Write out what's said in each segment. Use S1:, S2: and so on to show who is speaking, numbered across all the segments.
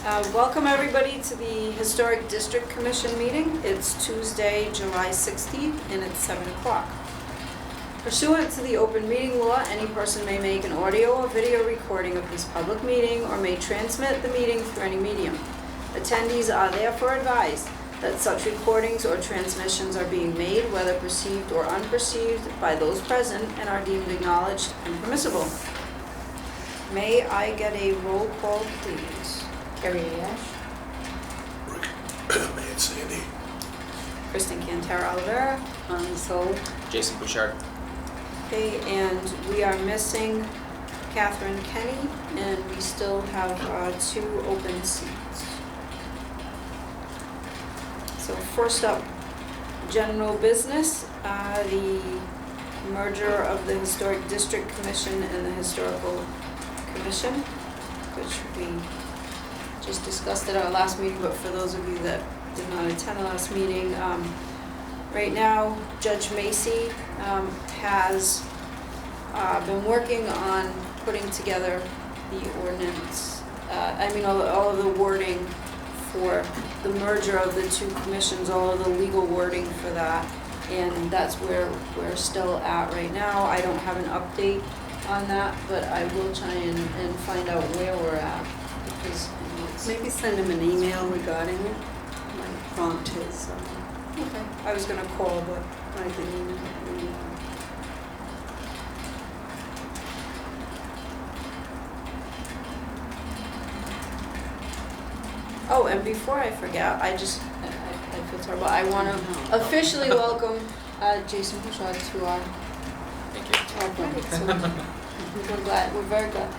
S1: Welcome everybody to the Historic District Commission meeting. It's Tuesday, July 16th, and it's 7 o'clock. Pursuant to the open meeting law, any person may make an audio or video recording of this public meeting or may transmit the meeting through any medium. Attendees are therefore advised that such recordings or transmissions are being made, whether perceived or unperceived, by those present and are deemed acknowledged and permissible. May I get a roll call, please?
S2: Carrie Ash.
S3: Rick Mancini.
S1: Kristen Cantara-Olivera.
S2: Soul.
S4: Jason Bouchard.
S1: Okay, and we are missing Catherine Kenny, and we still have 2 open seats. So first up, general business, the merger of the Historic District Commission and the Historical Commission, which we just discussed at our last meeting, but for those of you that did not attend the last meeting, right now Judge Macy has been working on putting together the ordinance, all of the wording for the merger of the 2 commissions, all of the legal wording for that, and that's where we're still at right now. I don't have an update on that, but I will try and find out where we're at, because
S2: Maybe send him an email regarding it. Might prompt his.
S1: okay. I was gonna call, but
S2: I didn't.
S1: oh, and before I forget, I feel terrible. I want to officially welcome Jason Bouchard to our
S4: Thank you.
S1: board. So we're very glad.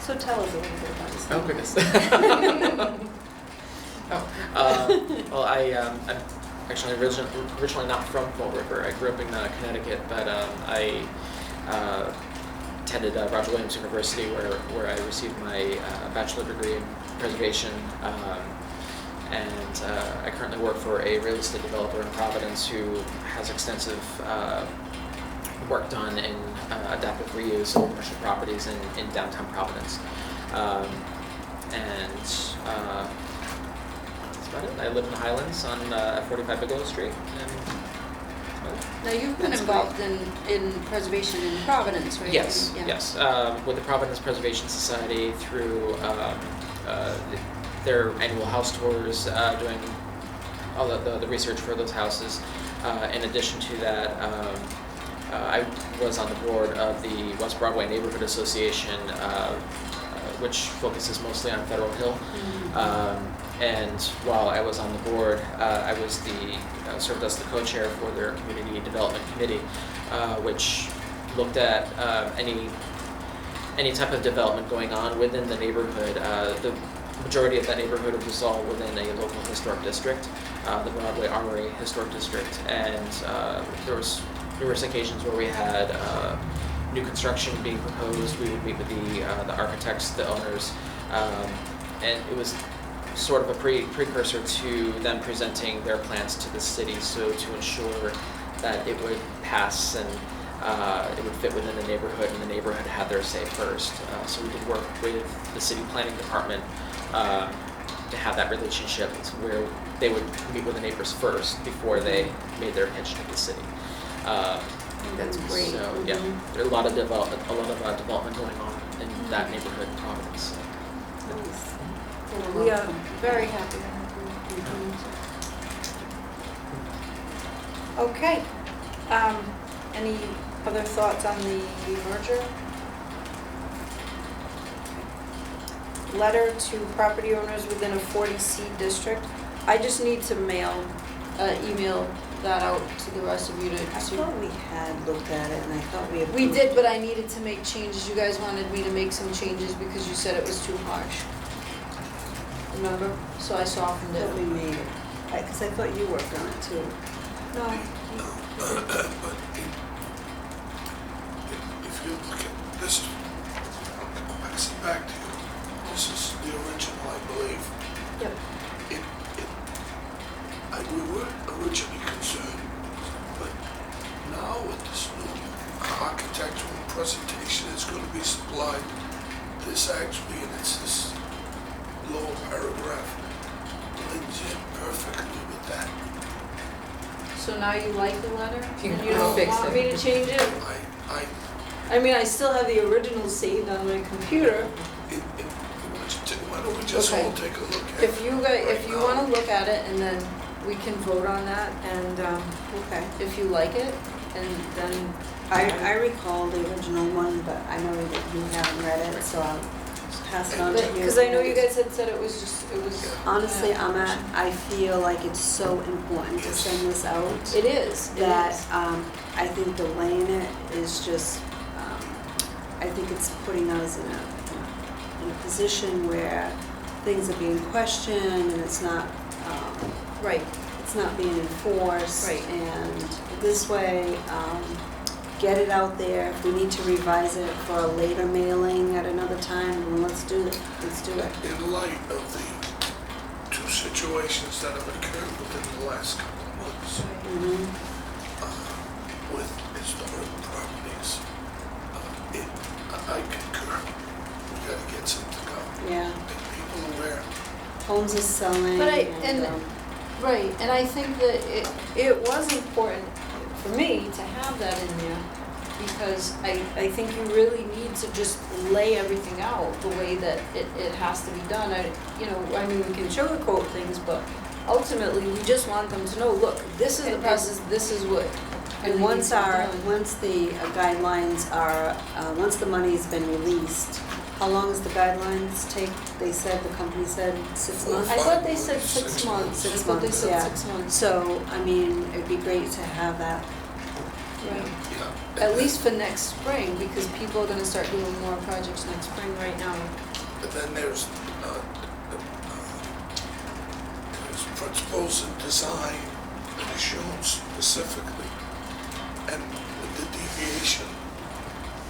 S1: So tell us a little bit about yourself.
S4: Oh goodness. Well, I'm actually originally not from Fall River. I grew up in Connecticut, but I attended Roger Williams University, where I received my bachelor degree in preservation, and I currently work for a real estate developer in Providence who has extensive work done in adaptive reuse of commercial properties in downtown Providence. That's about it. I live in the Highlands on 45 Bigelow Street.
S1: Now, you've been involved in preservation in Providence, right?
S4: Yes,
S1: Yeah.
S4: yes. With the Providence Preservation Society through their annual house tours, doing all the research for those houses. In addition to that, I was on the board of the West Broadway Neighborhood Association, which focuses mostly on Federal Hill. And while I was on the board, I was served as the co-chair for their Community Development Committee, which looked at any type of development going on within the neighborhood. The majority of that neighborhood was all within a local historic district, the Broadway Armory Historic District, and there was numerous occasions where we had new construction being proposed. We would meet with the architects, the owners, and it was sort of a precursor to them presenting their plans to the city, so to ensure that it would pass and it would fit within the neighborhood, and the neighborhood had their say first. So we did work with the city planning department to have that relationship where they would meet with the neighbors first before they made their pitch to the city.
S1: That's great.
S4: So yeah, there's a lot of development going on in that neighborhood in Providence.
S1: We are very happy. Okay. Any other thoughts on the merger? Letter to property owners within a 40C district. I just need to email that out to the rest of you
S2: I
S1: to.
S2: thought we had looked at it, and I thought we approved.
S1: We did, but I needed to make changes. You guys wanted me to make some changes because you said it was too harsh. Remember? So I softened
S2: I thought we
S1: it.
S2: made it. Because I thought you worked on it too.
S1: No.
S3: But if you look at this, I'll pass it back to you. This is the original, I believe.
S1: Yep.
S3: We were originally concerned, but now with this new architectural presentation that's going to be supplied, this actually, and it's this lower paragraph blends in perfectly with that.
S1: So now you like the letter?
S5: You
S1: And you don't
S5: fix
S1: want
S5: it.
S1: me to change it?
S3: I,
S1: I mean, I still have the original saved on my computer.
S3: why don't we just all
S1: Okay.
S3: take a look at it?
S1: If you
S3: right
S1: wanna
S3: now?
S1: look at it, and then we can vote on that, and,
S2: Okay.
S1: if you like it, and then.
S2: I recall the original one, but I know that you haven't read it, so I'll pass it on to you.
S1: Because I know you guys had said it was just, it was.
S2: Honestly, I feel like it's so important to send this out
S1: It is,
S2: that I think delaying it is just, I think it's putting us in a position where things are being questioned and it's not,
S1: Right,
S2: it's not being enforced.
S1: Right.
S2: And this way, get it out there. If we need to revise it for a later mailing at another time, then let's do it. Let's do it.
S3: In light of the two situations that have occurred within the last couple of months
S2: Mhm.
S3: with historic properties, I concur. We gotta get something out,
S2: Yeah.
S3: make people aware.
S2: Homes are selling.
S1: But right, and I think that it was important for me to have that in there, because I think you really need to just lay everything out the way that it has to be done. I mean, we can sugarcoat things, but ultimately, we just want them to know, look, this is the process, this is what.
S2: And
S1: really needs to be done.
S2: once the guidelines are, once the money's been released, how long does the guidelines take? They said, the company said 6 months?
S1: I thought they said 6 months.
S2: 6
S1: I thought they
S2: months,
S1: said
S2: yeah.
S1: 6 months.
S2: So, I mean, it'd be great to have that.
S1: Right.
S3: Yeah.
S1: At least for next spring, because people are gonna start doing more projects next spring right now.
S3: But then there's principles in design that are shown specifically, and with the deviation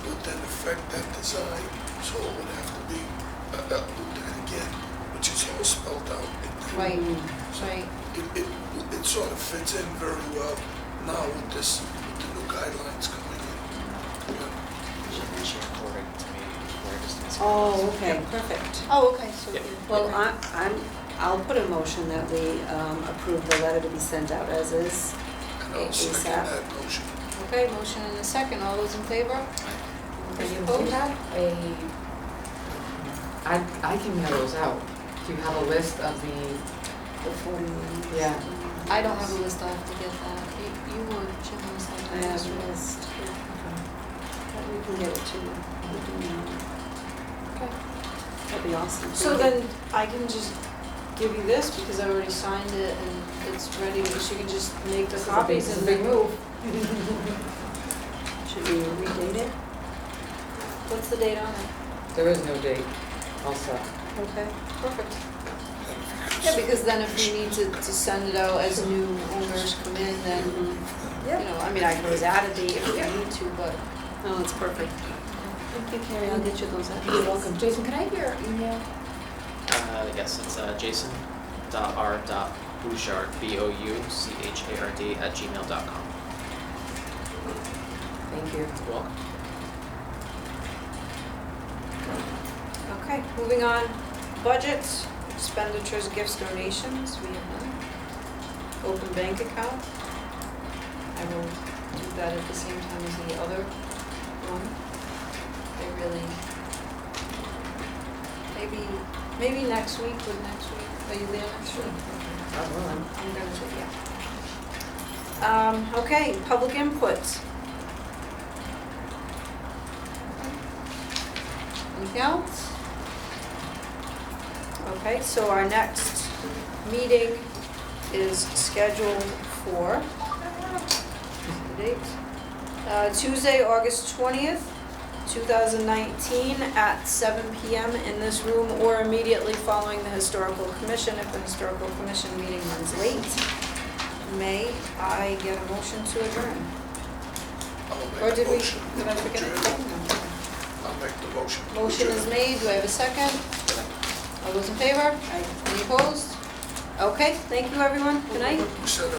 S3: would then affect that design, so it would have to be looked at again, which is all spelled out in code.
S1: Right,
S3: So
S1: right.
S3: it sort of fits in very well now with the new guidelines coming in. Yeah.
S4: According to me, where it is.
S2: Oh, okay, perfect.
S1: Oh, okay, so.
S4: Yep.
S2: Well, I'll put a motion that we approve the letter to be sent out as is.
S3: And I'll second
S2: ASAP.
S3: that motion.
S1: Okay, motion and a second, all those in favor? Any
S5: Do you
S1: opposed?
S5: have I can mail those out. Do you have a list of the,
S2: The 41.
S5: Yeah.
S1: I don't have a list, I'll have to get that. You or Jim was
S2: I
S1: like.
S2: have a list. But we can get it to you. We can,
S1: Okay.
S2: that'd be awesome.
S1: So then I can just give you this because I already signed it and it's ready, so you can just make the
S5: This is a
S1: copies
S5: big-
S1: and
S5: big move.
S2: Should we redate it?
S1: What's the date on it?
S5: There is no date also.
S2: Okay.
S1: Perfect.
S3: And if you could
S1: Yeah, because then if we need to send it out as new owners come in, then, you know, I mean, I can always add a date if we need to, but.
S2: Oh, it's perfect. Thank you, Carrie. I'll get you those out.
S5: You're welcome. Jason, can I have your email?
S4: Yes, it's jason.r.bouchard, BOUCHARD @gmail.com.
S5: Thank you.
S4: You're welcome.
S1: Okay, moving on. Budgets, expenditures, gifts, donations, we have none. Open bank account. I will do that at the same time as the other one. I really, maybe next week, are you there next week?
S5: God willing.
S1: I'm gonna do, yeah. Okay, public input. Anything else? Okay, so our next meeting is scheduled for, the date? Tuesday, August 20th, 2019 at 7 PM in this room or immediately following the Historical Commission if the Historical Commission meeting runs late. May I get a motion to adjourn?
S3: I'll
S1: Or
S3: make
S1: did
S3: a
S1: we,
S3: motion.
S1: did I forget
S3: Adjourn.
S1: it?
S3: I'll make the motion.
S1: Motion is made, do I have a second? All those in favor? Any opposed? Okay, thank you everyone, good night.
S3: You said